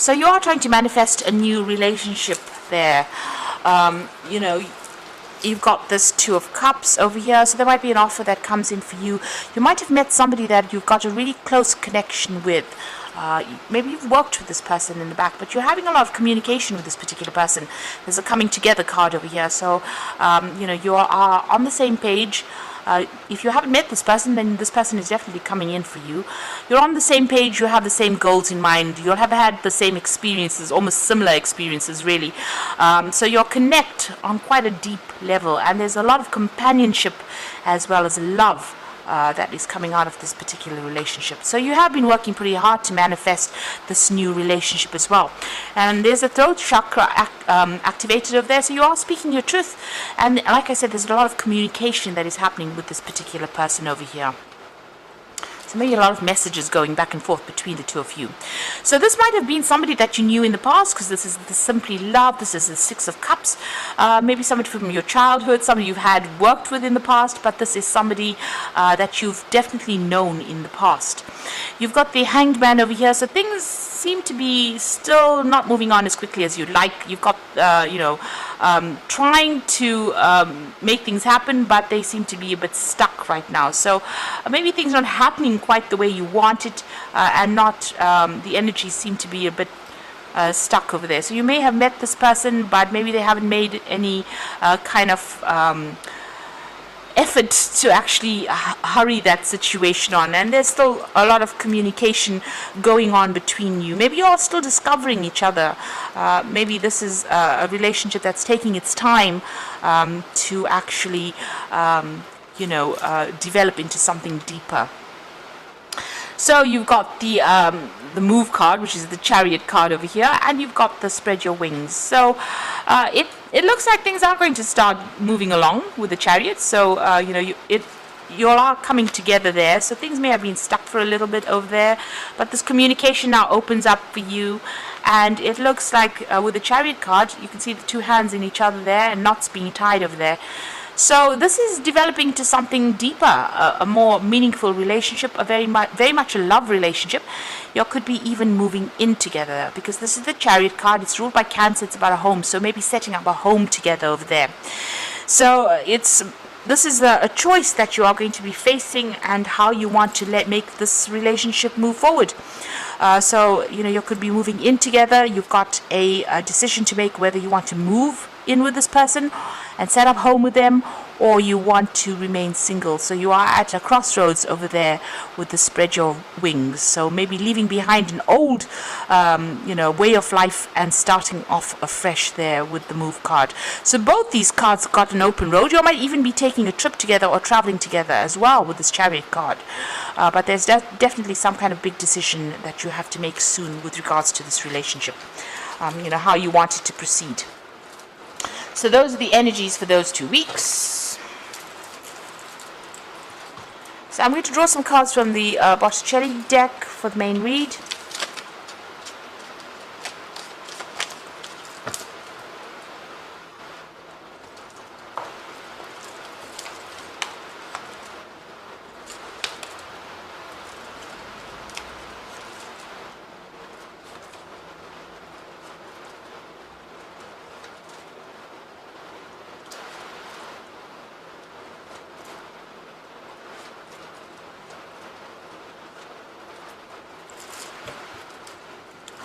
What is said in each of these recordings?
So you are trying to manifest a new relationship there. You know, you've got this Two of Cups over here, so there might be an offer that comes in for you. You might have met somebody that you've got a really close connection with. Maybe you've worked with this person in the back, but you're having a lot of communication with this particular person. There's a coming together card over here, so you know, you are on the same page. If you haven't met this person, then this person is definitely coming in for you. You're on the same page, you have the same goals in mind, you'll have had the same experiences, almost similar experiences really. So you'll connect on quite a deep level, and there's a lot of companionship as well as love that is coming out of this particular relationship. So you have been working pretty hard to manifest this new relationship as well. And there's a throat chakra activated over there, so you are speaking your truth. And like I said, there's a lot of communication that is happening with this particular person over here. So maybe a lot of messages going back and forth between the two of you. So this might have been somebody that you knew in the past, because this is the Simply Love, this is the Six of Cups. Maybe somebody from your childhood, somebody you've had worked with in the past, but this is somebody that you've definitely known in the past. You've got the Hanged Man over here, so things seem to be still not moving on as quickly as you'd like. You've got, you know, trying to make things happen, but they seem to be a bit stuck right now. So maybe things are not happening quite the way you want it, and not the energies seem to be a bit stuck over there. So you may have met this person, but maybe they haven't made any kind of effort to actually hurry that situation on, and there's still a lot of communication going on between you. Maybe you're still discovering each other. Maybe this is a relationship that's taking its time to actually you know, develop into something deeper. So you've got the Move card, which is the Chariot card over here, and you've got the Spread Your Wings. So it looks like things are going to start moving along with the Chariot. So you know, you all are coming together there. So things may have been stuck for a little bit over there, but this communication now opens up for you. And it looks like with the Chariot card, you can see the two hands in each other there and knots being tied over there. So this is developing to something deeper, a more meaningful relationship, a very much a love relationship. You could be even moving in together, because this is the Chariot card. It's ruled by Cancer. It's about a home, so maybe setting up a home together over there. So this is a choice that you are going to be facing, and how you want to make this relationship move forward. So you know, you could be moving in together. You've got a decision to make whether you want to move in with this person and set up home with them, or you want to remain single. So you are at a crossroads over there with the Spread Your Wings. So maybe leaving behind an old you know, way of life and starting off afresh there with the Move card. So both these cards got an open road. You might even be taking a trip together or traveling together as well with this Chariot card. But there's definitely some kind of big decision that you have to make soon with regards to this relationship. You know, how you want it to proceed. So those are the energies for those 2 weeks. So I'm going to draw some cards from the Botticelli deck for the main read.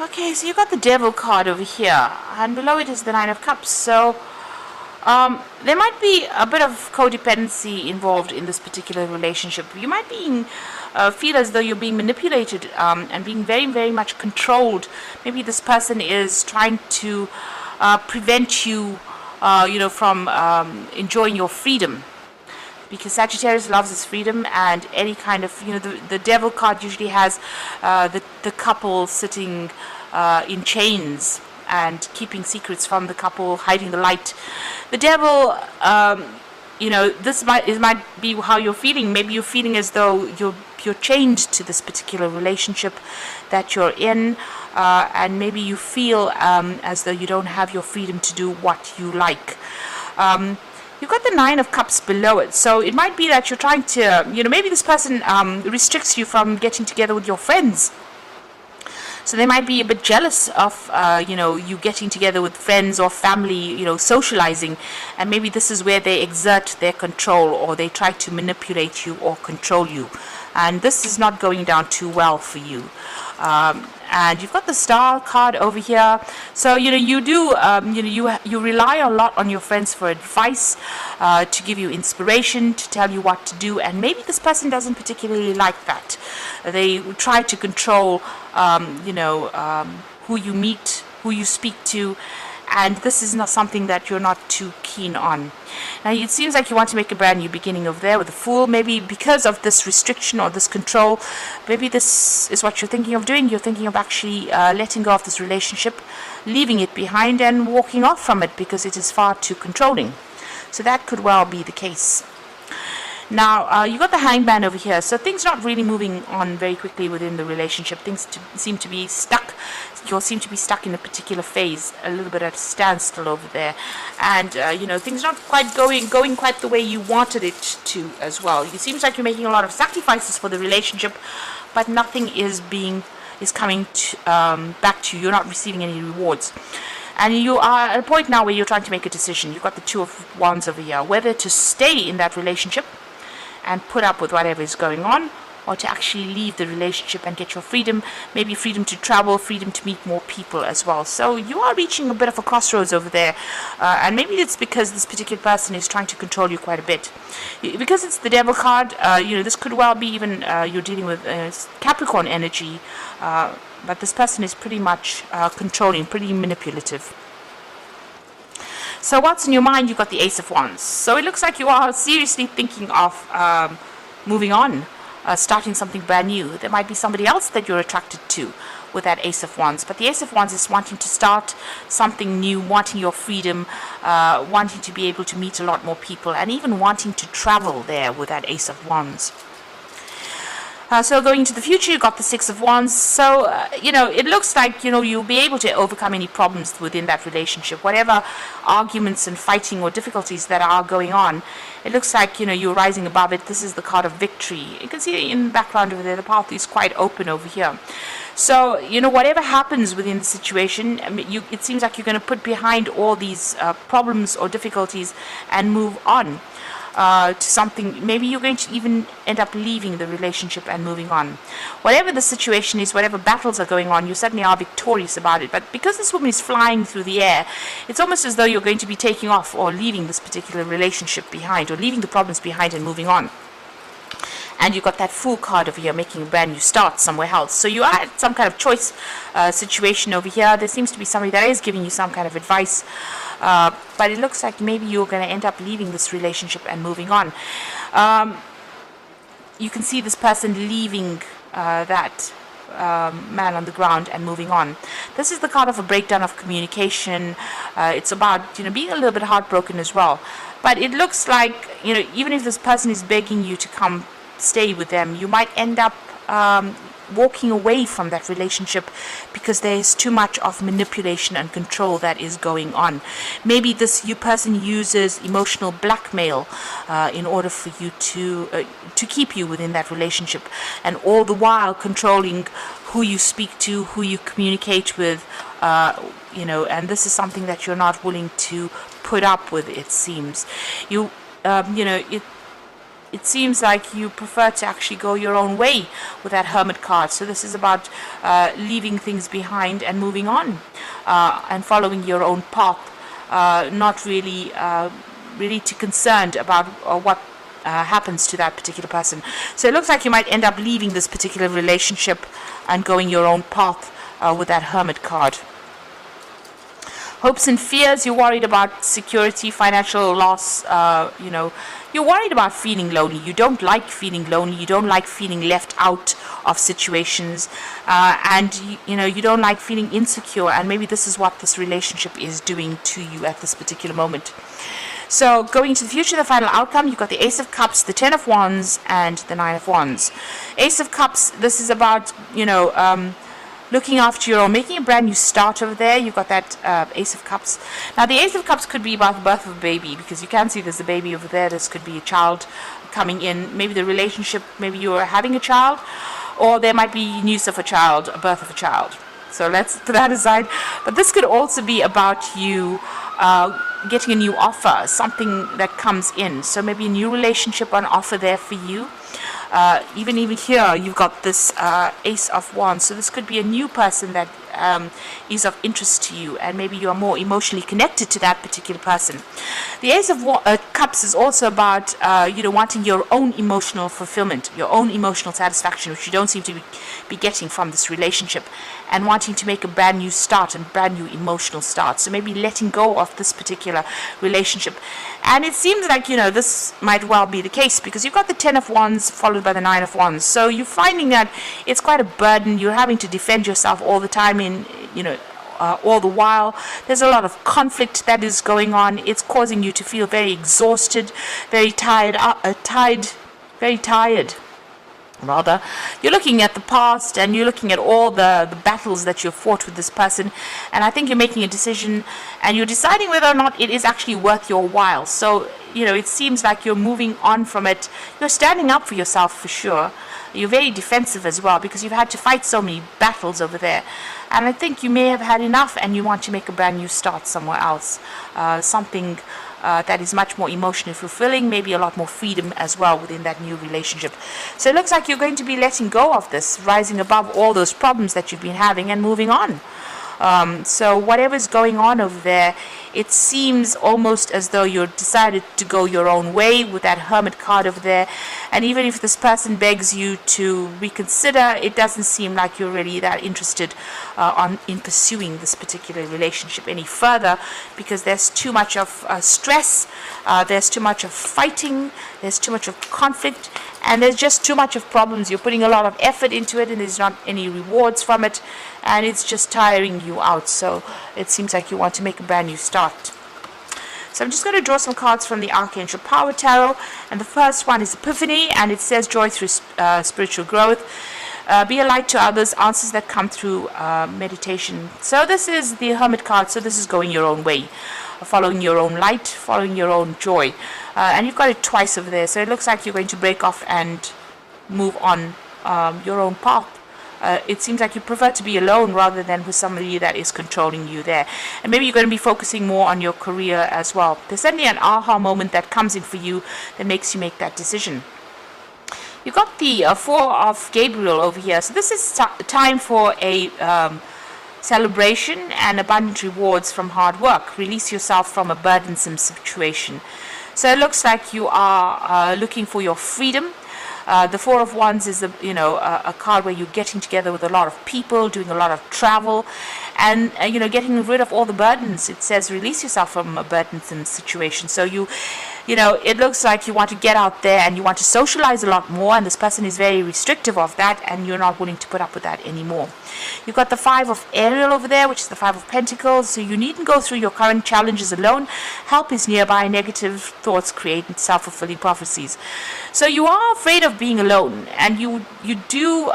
Okay, so you've got the Devil card over here, and below it is the Nine of Cups. So there might be a bit of codependency involved in this particular relationship. You might feel as though you're being manipulated and being very much controlled. Maybe this person is trying to prevent you, you know, from enjoying your freedom. Because Sagittarius loves his freedom, and any kind of, you know, the Devil card usually has the couple sitting in chains and keeping secrets from the couple, hiding the light. The Devil, you know, this might be how you're feeling. Maybe you're feeling as though you're chained to this particular relationship that you're in, and maybe you feel as though you don't have your freedom to do what you like. You've got the Nine of Cups below it, so it might be that you're trying to, you know, maybe this person restricts you from getting together with your friends. So they might be a bit jealous of, you getting together with friends or family, socializing. And maybe this is where they exert their control, or they try to manipulate you or control you. And this is not going down too well for you. And you've got the star card over here. So you do you rely a lot on your friends for advice, to give you inspiration, to tell you what to do. And maybe this person doesn't particularly like that. They try to control who you meet, who you speak to, and this is not something that you're not too keen on. Now it seems like you want to make a brand new beginning over there with the Fool. Maybe because of this restriction or this control, maybe this is what you're thinking of doing. You're thinking of actually letting go of this relationship, leaving it behind and walking off from it because it is far too controlling. So that could well be the case. Now, you got the Hangman over here, so things not really moving on very quickly within the relationship. Things seem to be stuck. You'll seem to be stuck in a particular phase, a little bit at a standstill over there. And, things not quite going quite the way you wanted it to as well. It seems like you're making a lot of sacrifices for the relationship, but nothing is coming back to you. You're not receiving any rewards. And you are at a point now where you're trying to make a decision. You've got the Two of Wands over here, whether to stay in that relationship and put up with whatever is going on, or to actually leave the relationship and get your freedom, maybe freedom to travel, freedom to meet more people as well. So you are reaching a bit of a crossroads over there, and maybe it's because this particular person is trying to control you quite a bit. Because it's the Devil card, this could well be even you're dealing with Capricorn energy, but this person is pretty much controlling, pretty manipulative. So what's in your mind? You've got the Ace of Wands. So it looks like you are seriously thinking of moving on, starting something brand new. There might be somebody else that you're attracted to with that Ace of Wands. But the Ace of Wands is wanting to start something new, wanting your freedom, wanting to be able to meet a lot more people, and even wanting to travel there with that Ace of Wands. So going into the future, you got the Six of Wands. So, it looks like, you'll be able to overcome any problems within that relationship. Whatever arguments and fighting or difficulties that are going on, it looks like, you're rising above it. This is the card of victory. You can see in the background over there, the path is quite open over here. So, whatever happens within the situation, it seems like you're going to put behind all these problems or difficulties and move on. To something, maybe you're going to even end up leaving the relationship and moving on. Whatever the situation is, whatever battles are going on, you certainly are victorious about it. But because this woman is flying through the air, it's almost as though you're going to be taking off or leaving this particular relationship behind, or leaving the problems behind and moving on. And you've got that Fool card over here, making a brand new start somewhere else. So you are at some kind of choice situation over here. There seems to be somebody that is giving you some kind of advice. But it looks like maybe you're going to end up leaving this relationship and moving on. You can see this person leaving that man on the ground and moving on. This is the card of a breakdown of communication. It's about being a little bit heartbroken as well. But it looks like even if this person is begging you to come stay with them, you might end up walking away from that relationship because there is too much of manipulation and control that is going on. Maybe this person uses emotional blackmail in order for you to keep you within that relationship, and all the while controlling who you speak to, who you communicate with, and this is something that you're not willing to put up with. It seems it seems like you prefer to actually go your own way with that Hermit card. So this is about leaving things behind and moving on, and following your own path, not really too concerned about what happens to that particular person. So it looks like you might end up leaving this particular relationship and going your own path with that Hermit card. Hopes and fears, you're worried about security, financial loss, you're worried about feeling lonely. You don't like feeling lonely. You don't like feeling left out of situations, and you don't like feeling insecure, and maybe this is what this relationship is doing to you at this particular moment. So going into the future, the final outcome, you've got the Ace of Cups, the Ten of Wands, and the Nine of Wands. Ace of Cups, this is about looking after your own, making a brand new start over there. You've got that Ace of Cups. Now, the Ace of Cups could be about the birth of a baby, because you can see there's a baby over there. This could be a child coming in. Maybe the relationship, maybe you're having a child, or there might be news of a child, a birth of a child. So let's put that aside. But this could also be about you getting a new offer, something that comes in. So maybe a new relationship on offer there for you. Even here, you've got this Ace of Wands. So this could be a new person that is of interest to you, and maybe you are more emotionally connected to that particular person. The Ace of Cups is also about wanting your own emotional fulfillment, your own emotional satisfaction, which you don't seem to be getting from this relationship, and wanting to make a brand new start and brand new emotional start. So maybe letting go of this particular relationship. And it seems like, this might well be the case, because you've got the 10 of Wands followed by the 9 of Wands. So you're finding that it's quite a burden. You're having to defend yourself all the time all the while. There's a lot of conflict that is going on. It's causing you to feel very exhausted, very tired, very tired. Rather, you're looking at the past and you're looking at all the battles that you've fought with this person, and I think you're making a decision and you're deciding whether or not it is actually worth your while. So it seems like you're moving on from it. You're standing up for yourself for sure. You're very defensive as well, because you've had to fight so many battles over there, and I think you may have had enough and you want to make a brand new start somewhere else, something that is much more emotionally fulfilling, maybe a lot more freedom as well within that new relationship. So it looks like you're going to be letting go of this, rising above all those problems that you've been having and moving on. So whatever's going on over there, it seems almost as though you're decided to go your own way with that Hermit card over there. And even if this person begs you to reconsider, it doesn't seem like you're really that interested in pursuing this particular relationship any further, because there's too much of stress, there's too much of fighting, there's too much of conflict, and there's just too much of problems. You're putting a lot of effort into it and there's not any rewards from it, and it's just tiring you out. So it seems like you want to make a brand new start. So I'm just going to draw some cards from the Archangel Power Tarot, and the first one is Epiphany, and it says joy through spiritual growth. Be a light to others, answers that come through meditation. So this is the Hermit card, so this is going your own way, following your own light, following your own joy. And you've got it twice over there, so it looks like you're going to break off and move on your own path. It seems like you prefer to be alone rather than with somebody that is controlling you there. And maybe you're going to be focusing more on your career as well. There's certainly an aha moment that comes in for you that makes you make that decision. You've got the Four of Gabriel over here. So this is time for a celebration and abundant rewards from hard work. Release yourself from a burdensome situation. So it looks like you are looking for your freedom. The Four of Wands is a card where you're getting together with a lot of people, doing a lot of travel, and getting rid of all the burdens. It says release yourself from a burdensome situation. So it looks like you want to get out there and you want to socialize a lot more, and this person is very restrictive of that, and you're not willing to put up with that anymore. You've got the Five of Ariel over there, which is the Five of Pentacles. So you needn't go through your current challenges alone. Help is nearby. Negative thoughts create self-fulfilling prophecies. So you are afraid of being alone, and you do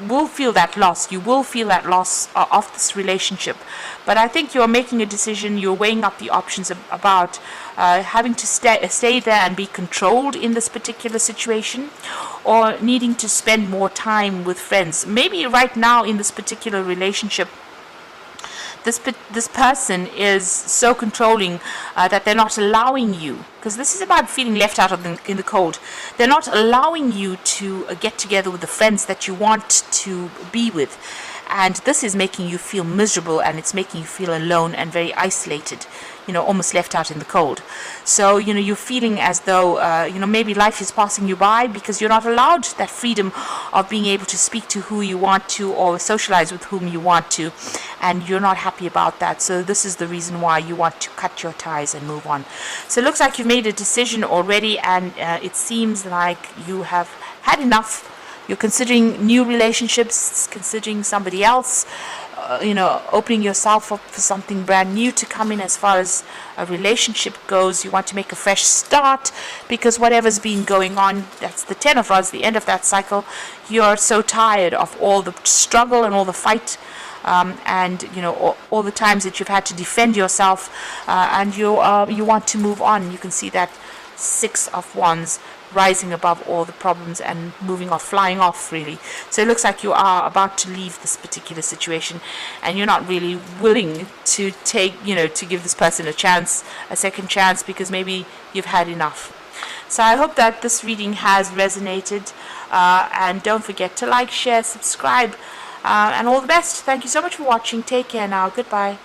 will feel that loss. You will feel that loss of this relationship. But I think you're making a decision. You're weighing up the options about having to stay there and be controlled in this particular situation, or needing to spend more time with friends. Maybe right now in this particular relationship, this person is so controlling that they're not allowing you, because this is about feeling left out in the cold. They're not allowing you to get together with the friends that you want to be with, and this is making you feel miserable, and it's making you feel alone and very isolated, almost left out in the cold. So you're feeling as though maybe life is passing you by, because you're not allowed that freedom of being able to speak to who you want to or socialize with whom you want to, and you're not happy about that. So this is the reason why you want to cut your ties and move on. So it looks like you've made a decision already, and it seems like you have had enough. You're considering new relationships, considering somebody else, opening yourself up for something brand new to come in as far as a relationship goes. You want to make a fresh start, because whatever's been going on, that's the 10 of Rods, the end of that cycle. You're so tired of all the struggle and all the fight, and all the times that you've had to defend yourself, and you want to move on. You can see that Six of Wands rising above all the problems and moving off, flying off, really. So it looks like you are about to leave this particular situation, and you're not really willing to take, to give this person a second chance, because maybe you've had enough. So I hope that this reading has resonated, and don't forget to like, share, subscribe, and all the best. Thank you so much for watching. Take care now. Goodbye.